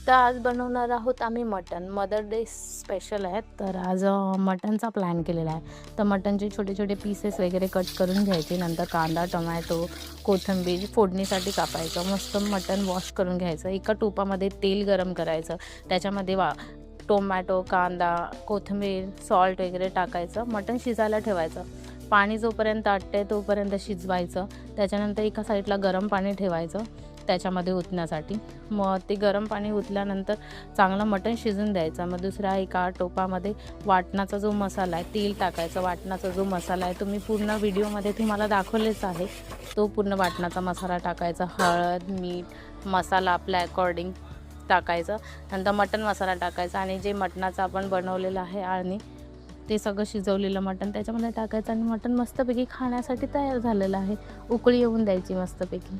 तर आज बनवणार आहोत आम्ही मटण. मदर डे स्पेशल आहे. तर आज मटणचा प्लॅन केलेला आहे. तर मटणचे छोटे-छोटे पीसेस वगैरे कट करून घ्यायचे. नंतर कांदा, टोमॅटो, कोथिंबीर फोडणीसाठी कापायचं. मस्त मटण वॉश करून घ्यायचं. एका टोपामध्ये तेल गरम करायचं. त्याच्यामध्ये टोमॅटो, कांदा, कोथिंबीर, सॉल्ट वगैरे टाकायचं. मटण शिजायला ठेवायचं. पाणी जोपर्यंत आटते तोपर्यंत शिजवायचं. त्याच्यानंतर एका साईडला गरम पाणी ठेवायचं त्याच्यामध्ये ओतण्यासाठी. मग ते गरम पाणी ओतल्यानंतर चांगलं मटण शिजून द्यायचं. मग दुसऱ्या एका टोपामध्ये वाटणाचा जो मसाला आहे तेल टाकायचं. वाटणाचा जो मसाला आहे तो मी पूर्ण व्हिडिओमध्ये तुम्हाला दाखवलेच आहे. तो पूर्ण वाटणाचा मसाला टाकायचा. हळद, मीठ, मसाला आपल्या अकॉर्डिंग टाकायचं. नंतर मटण मसाला टाकायचा आणि जे मटणाचं आपण बनवलेलं आहे आणि ते सगळं शिजवलेलं मटण त्याच्यामध्ये टाकायचं आणि मटण मस्तपैकी खाण्यासाठी तयार झालेलं आहे. उकळी येऊन द्यायची मस्तपैकी.